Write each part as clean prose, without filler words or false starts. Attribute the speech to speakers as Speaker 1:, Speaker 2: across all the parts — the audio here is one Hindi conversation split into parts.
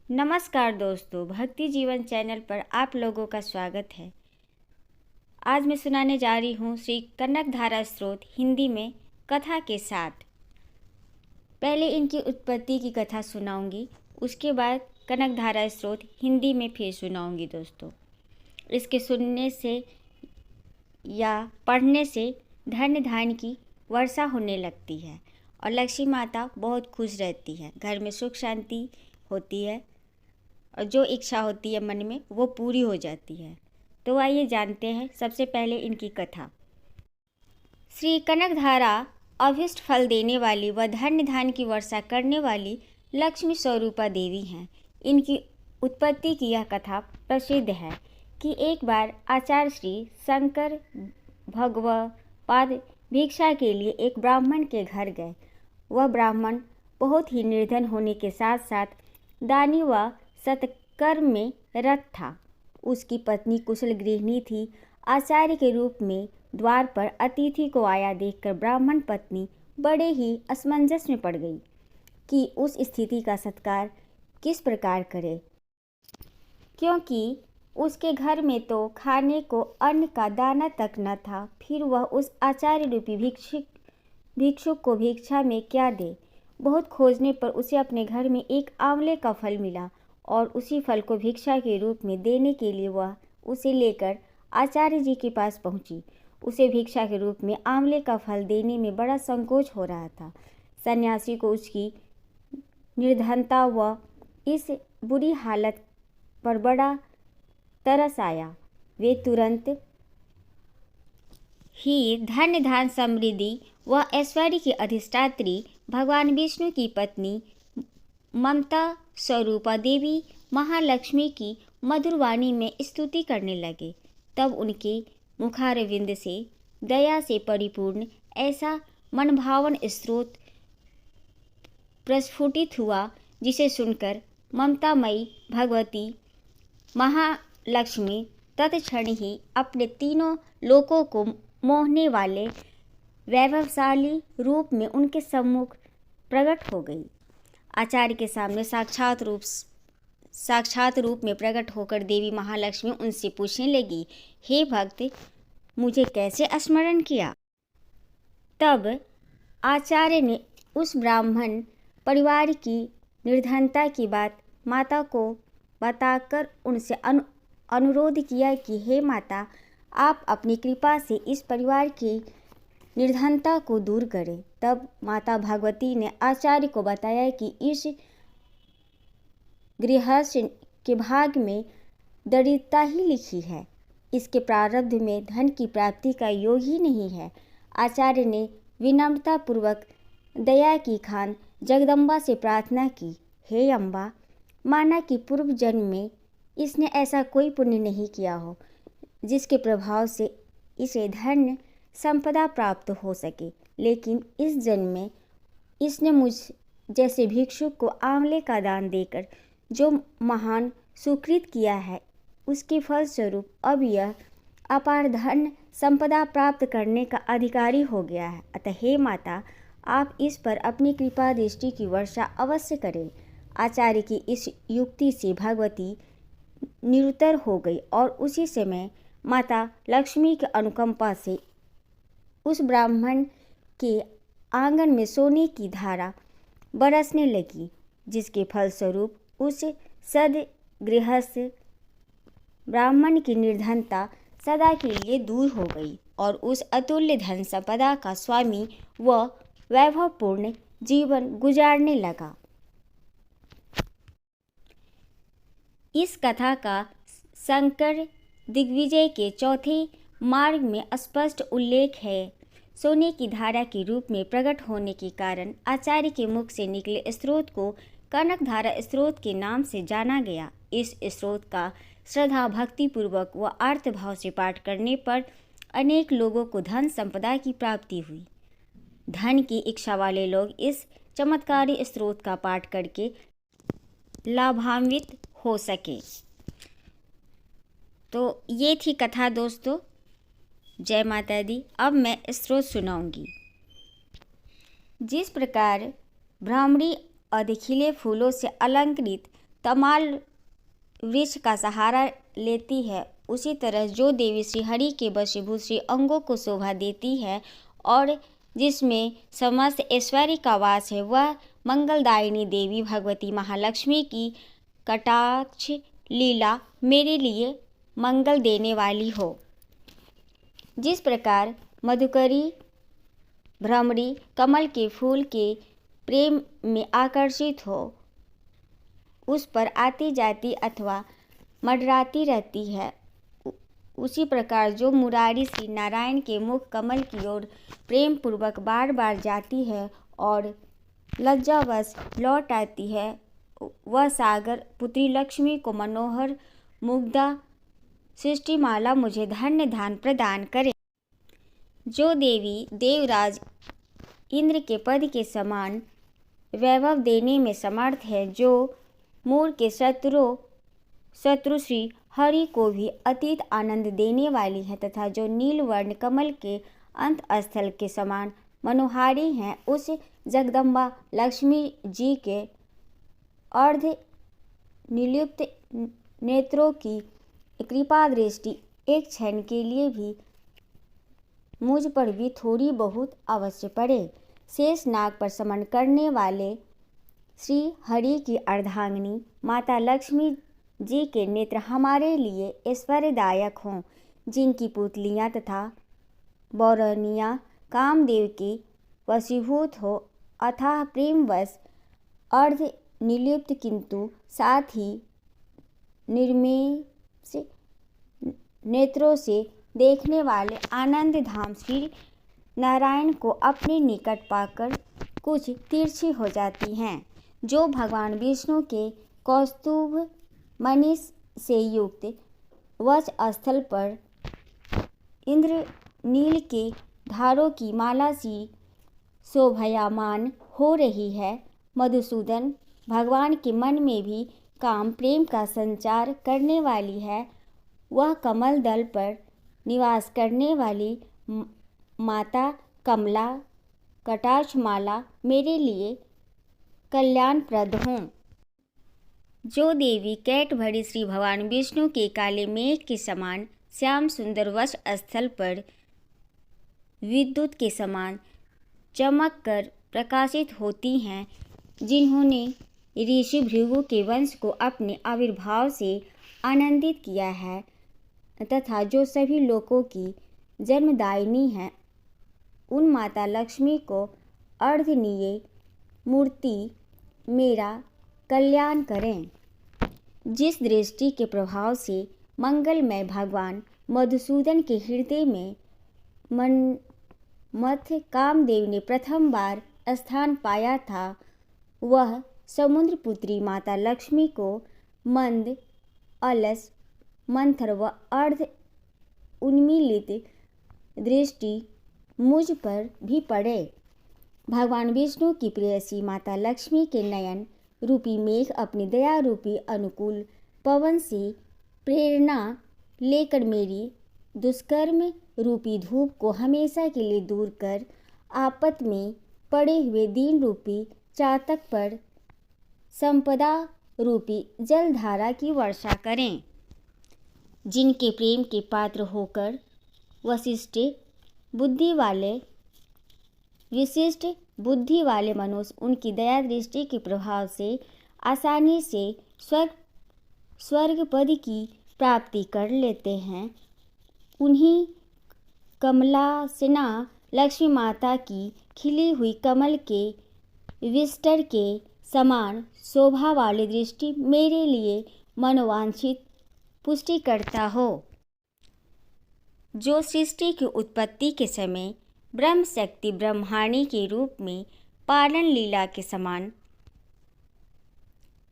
Speaker 1: नमस्कार दोस्तों, भक्ति जीवन चैनल पर आप लोगों का स्वागत है। आज मैं सुनाने जा रही हूँ श्री कनकधारा स्तोत्र हिंदी में कथा के साथ। पहले इनकी उत्पत्ति की कथा सुनाऊंगी, उसके बाद कनकधारा स्तोत्र हिंदी में फिर सुनाऊंगी दोस्तों। इसके सुनने से या पढ़ने से धन धान्य की वर्षा होने लगती है और लक्ष्मी माता बहुत खुश रहती है। घर में सुख शांति होती है और जो इच्छा होती है मन में वो पूरी हो जाती है। तो आइए जानते हैं सबसे पहले इनकी कथा। श्री कनकधारा अभीष्ट फल देने वाली व धन्य धान्य की वर्षा करने वाली लक्ष्मी स्वरूपा देवी हैं। इनकी उत्पत्ति की यह कथा प्रसिद्ध है कि एक बार आचार्य श्री शंकर भगवपाद भिक्षा के लिए एक ब्राह्मण के घर गए। वह ब्राह्मण बहुत ही निर्धन होने के साथ साथ दानी व सत्कर्म में रत था। उसकी पत्नी कुशल गृहिणी थी। आचार्य के रूप में द्वार पर अतिथि को आया देखकर ब्राह्मण पत्नी बड़े ही असमंजस में पड़ गई कि उस स्थिति का सत्कार किस प्रकार करे, क्योंकि उसके घर में तो खाने को अन्न का दाना तक न था। फिर वह उस आचार्य रूपी भिक्षुक को भिक्षा में क्या दे। बहुत खोजने पर उसे अपने घर में एक आंवले का फल मिला और उसी फल को भिक्षा के रूप में देने के लिए वह उसे लेकर आचार्य जी के पास पहुंची। उसे भिक्षा के रूप में आंवले का फल देने में बड़ा संकोच हो रहा था। सन्यासी को उसकी निर्धनता व इस बुरी हालत पर बड़ा तरस आया। वे तुरंत ही धन्य धान्य समृद्धि व ऐश्वर्य की अधिष्ठात्री भगवान विष्णु की पत्नी ममता स्वरूपा देवी महालक्ष्मी की मधुर वाणी में स्तुति करने लगे। तब उनके मुखारविंद से दया से परिपूर्ण ऐसा मनभावन स्तोत्र प्रस्फुटित हुआ, जिसे सुनकर ममतामयी भगवती महालक्ष्मी तत्क्षण ही अपने तीनों लोकों को मोहने वाले वैभवशाली रूप में उनके सम्मुख प्रकट हो गई। आचार्य के सामने साक्षात रूप में प्रकट होकर देवी महालक्ष्मी उनसे पूछने लगी, हे भक्त, मुझे कैसे स्मरण किया? तब आचार्य ने उस ब्राह्मण परिवार की निर्धनता की बात माता को बताकर उनसे अनुरोध किया कि हे माता, आप अपनी कृपा से इस परिवार की निर्धनता को दूर करें। तब माता भगवती ने आचार्य को बताया कि इस गृहस्थ के भाग में दरिद्रता ही लिखी है, इसके प्रारब्ध में धन की प्राप्ति का योग ही नहीं है। आचार्य ने विनम्रता पूर्वक दया की खान जगदम्बा से प्रार्थना की, हे अम्बा, माना कि पूर्व जन्म में इसने ऐसा कोई पुण्य नहीं किया हो जिसके प्रभाव से इसे धन संपदा प्राप्त हो सके, लेकिन इस जन्म में इसने मुझ जैसे भिक्षुक को आंवले का दान देकर जो महान सुकृत किया है, उसके फलस्वरूप अब यह अपार धन संपदा प्राप्त करने का अधिकारी हो गया है। अतः हे माता, आप इस पर अपनी कृपा दृष्टि की वर्षा अवश्य करें। आचार्य की इस युक्ति से भगवती निरुत्तर हो गई और उसी समय माता लक्ष्मी के अनुकंपा से उस ब्राह्मण के आंगन में सोने की धारा बरसने लगी, जिसके फलस्वरूप उस सद्गृहस्थ ब्राह्मण की निर्धनता सदा के लिए दूर हो गई और उस अतुल्य धन संपदा का स्वामी व वैभवपूर्ण जीवन गुजारने लगा। इस कथा का शंकर दिग्विजय के चौथे मार्ग में स्पष्ट उल्लेख है। सोने की धारा के रूप में प्रकट होने के कारण आचार्य के मुख से निकले स्रोत को कनकधारा स्रोत के नाम से जाना गया। इस स्रोत का श्रद्धा भक्ति पूर्वक व आर्त भाव से पाठ करने पर अनेक लोगों को धन संपदा की प्राप्ति हुई। धन की इच्छा वाले लोग इस चमत्कारी स्रोत का पाठ करके लाभान्वित हो सके। तो ये थी कथा दोस्तों। जय माता दी। अब मैं स्रोत सुनाऊंगी। जिस प्रकार भ्रामरी अधिखिले फूलों से अलंकृत तमाल वृक्ष का सहारा लेती है, उसी तरह जो देवी श्री हरि के वशीभूत श्री अंगों को शोभा देती है और जिसमें समस्त ऐश्वर्य का वास है, वह मंगलदायिनी देवी भगवती महालक्ष्मी की कटाक्ष लीला मेरे लिए मंगल देने वाली हो। जिस प्रकार मधुकरी भ्रमरी कमल के फूल के प्रेम में आकर्षित हो, उस पर आती जाती अथवा मंडराती रहती है, उसी प्रकार जो मुरारी श्री नारायण के मुख कमल की ओर प्रेम पूर्वक बार बार जाती है और लज्जावश लौट आती है, वह सागर पुत्री लक्ष्मी को मनोहर मुग्धा सृष्टिमाला मुझे धन्य धान प्रदान करे। जो देवी देवराज इंद्र के पद के समान वैभव देने में समर्थ है, जो मोर के शत्रु श्री हरि को भी अतीत आनंद देने वाली है तथा जो नीलवर्ण कमल के अंत स्थल के समान मनोहारी हैं, उस जगदम्बा लक्ष्मी जी के अर्ध निर्लिप्त नेत्रों की कृपा दृष्टि एक क्षण के लिए भी मुझ पर भी थोड़ी बहुत अवश्य पड़े। शेष नाग पर समन करने वाले श्री हरि की अर्धांगिनी माता लक्ष्मी जी के नेत्र हमारे लिए ऐश्वर्यदायक हों, जिनकी पुतलियाँ तथा बौरनियाँ कामदेव की वशीभूत हो, अथाह प्रेमवश अर्ध निर्लिप्त किंतु साथ ही निर्मेष नेत्रों से देखने वाले आनंद धाम श्री नारायण को अपने निकट पाकर कुछ तिरछी हो जाती हैं। जो भगवान विष्णु के कौस्तुभ मणि से युक्त वक्ष स्थल पर इंद्र नील के धारों की माला सी शोभायमान हो रही है, मधुसूदन भगवान के मन में भी काम प्रेम का संचार करने वाली है। वह कमल दल पर निवास करने वाली माता कमला कटाक्षमाला मेरे लिए कल्याणप्रद हों। जो देवी कैट भरी श्री भगवान विष्णु के काले मेघ के समान श्याम सुंदर वक्ष स्थल पर विद्युत के समान चमक कर प्रकाशित होती हैं, जिन्होंने ऋषि भृगु के वंश को अपने आविर्भाव से आनंदित किया है तथा जो सभी लोकों की जन्मदायिनी है, उन माता लक्ष्मी को अर्धनीय मूर्ति मेरा कल्याण करें। जिस दृष्टि के प्रभाव से मंगलमय भगवान मधुसूदन के हृदय में मन्मथ कामदेव ने प्रथम बार स्थान पाया था, वह समुद्र पुत्री माता लक्ष्मी को मंद अलस मंथर व अर्ध उन्मीलित दृष्टि मुझ पर भी पड़े। भगवान विष्णु की प्रेयसी माता लक्ष्मी के नयन रूपी मेघ अपनी दया रूपी अनुकूल पवन से प्रेरणा लेकर मेरी दुष्कर्म रूपी धूप को हमेशा के लिए दूर कर आपत में पड़े हुए दीन रूपी चातक पर संपदा रूपी जलधारा की वर्षा करें। जिनके प्रेम के पात्र होकर विशिष्ट बुद्धि वाले मनुष्य उनकी दया दृष्टि के प्रभाव से आसानी से स्वर्ग पद की प्राप्ति कर लेते हैं, उन्हीं कमलासना लक्ष्मी माता की खिली हुई कमल के विस्तर के समान शोभा वाली दृष्टि मेरे लिए मनोवांछित पुष्टि करता हो। जो सृष्टि की उत्पत्ति के समय ब्रह्म शक्ति ब्रह्माणी के रूप में पालन लीला के समान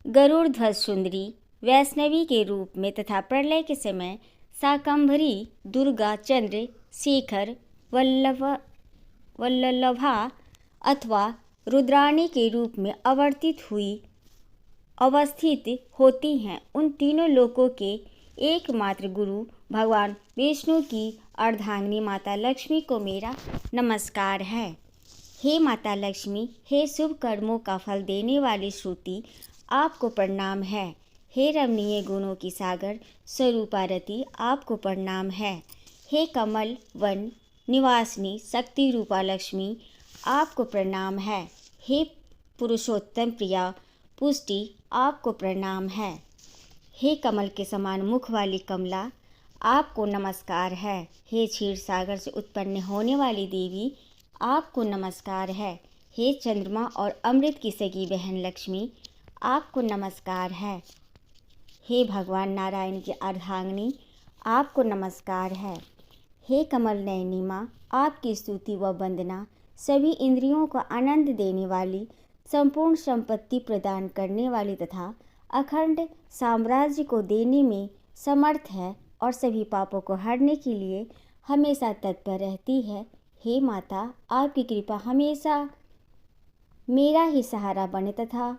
Speaker 1: गरुड़ ध्वज सुंदरी वैष्णवी के रूप में तथा प्रलय के समय शाकंभरी दुर्गा चंद्र शेखर वल्लभा अथवा रुद्राणी के रूप में अवस्थित होती हैं, उन तीनों लोकों के एकमात्र गुरु भगवान विष्णु की अर्धांगिनी माता लक्ष्मी को मेरा नमस्कार है। हे माता लक्ष्मी, हे शुभ कर्मों का फल देने वाली श्रुति, आपको प्रणाम है। हे रमणीय गुणों की सागर स्वरूपारती, आपको प्रणाम है। हे कमल वन निवासिनी शक्ति रूपा लक्ष्मी, आपको प्रणाम है। हे पुरुषोत्तम प्रिया पुष्टि, आपको प्रणाम है। हे कमल के समान मुख वाली कमला, आपको नमस्कार है। हे क्षीर सागर से उत्पन्न होने वाली देवी, आपको नमस्कार है। हे चंद्रमा और अमृत की सगी बहन लक्ष्मी, आपको नमस्कार है। हे भगवान नारायण की अर्धांगिनी, आपको नमस्कार है। हे कमल नयनी माँ, आपकी स्तुति व वंदना सभी इंद्रियों को आनंद देने वाली, संपूर्ण संपत्ति प्रदान करने वाली तथा अखंड साम्राज्य को देने में समर्थ है और सभी पापों को हरने के लिए हमेशा तत्पर रहती है। हे माता, आपकी कृपा हमेशा मेरा ही सहारा बने तथा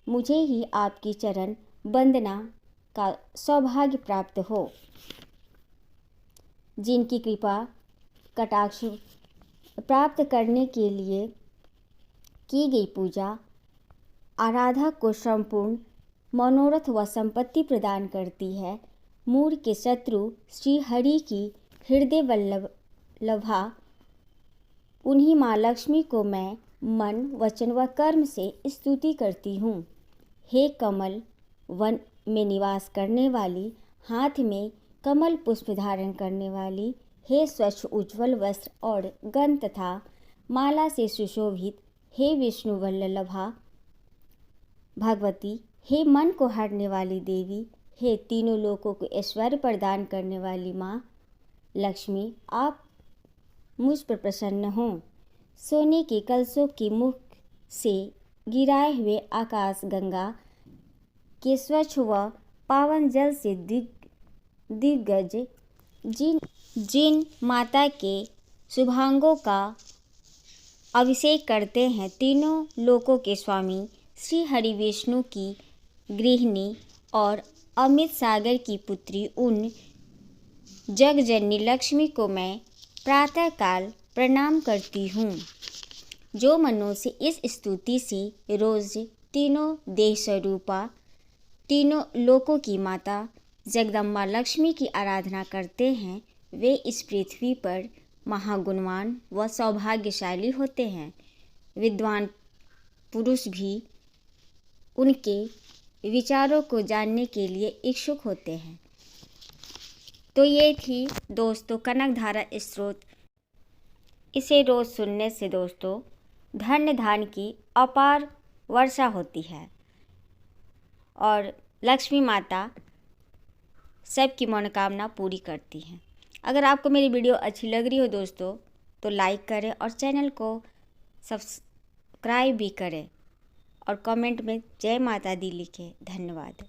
Speaker 1: मुझे ही आपकी चरण वंदना का सौभाग्य प्राप्त हो। जिनकी कृपा कटाक्ष प्राप्त करने के लिए की गई पूजा आराधक को संपूर्ण मनोरथ व संपत्ति प्रदान करती है। मूढ़ के शत्रु श्री हरि की हृदय वल्लभा उन्हीं माँ लक्ष्मी को मैं मन वचन व कर्म से स्तुति करती हूँ। हे कमल वन में निवास करने वाली, हाथ में कमल पुष्प धारण करने वाली, हे स्वच्छ उज्ज्वल वस्त्र और गंध तथा माला से सुशोभित, हे विष्णु वल्लभा भगवती, हे मन को हरने वाली देवी, हे तीनों लोकों को ऐश्वर्य प्रदान करने वाली माँ लक्ष्मी, आप मुझ पर प्रसन्न हों। सोने के कलशों के मुख से गिराए हुए आकाश गंगा के स्वच्छ व पावन जल से दिग्गज जिन माता के शुभांगों का अभिषेक करते हैं, तीनों लोकों के स्वामी श्री हरि विष्णु की गृहिणी और अमित सागर की पुत्री उन जगजननी लक्ष्मी को मैं प्रातःकाल प्रणाम करती हूँ, जो मनुष्य इस स्तुति से रोज तीनों देह स्वरूपा तीनों लोकों की माता जगदम्बा लक्ष्मी की आराधना करते हैं, वे इस पृथ्वी पर महागुणवान व सौभाग्यशाली होते हैं। विद्वान पुरुष भी उनके विचारों को जानने के लिए इच्छुक होते हैं। तो ये थी दोस्तों कनकधारा स्त्रोत। इसे रोज़ सुनने से दोस्तों धन्य धान्य की अपार वर्षा होती है और लक्ष्मी माता सबकी मनोकामना पूरी करती हैं। अगर आपको मेरी वीडियो अच्छी लग रही हो दोस्तों तो लाइक करें और चैनल को सब्सक्राइब भी करें और कमेंट में जय माता दी लिखें। धन्यवाद।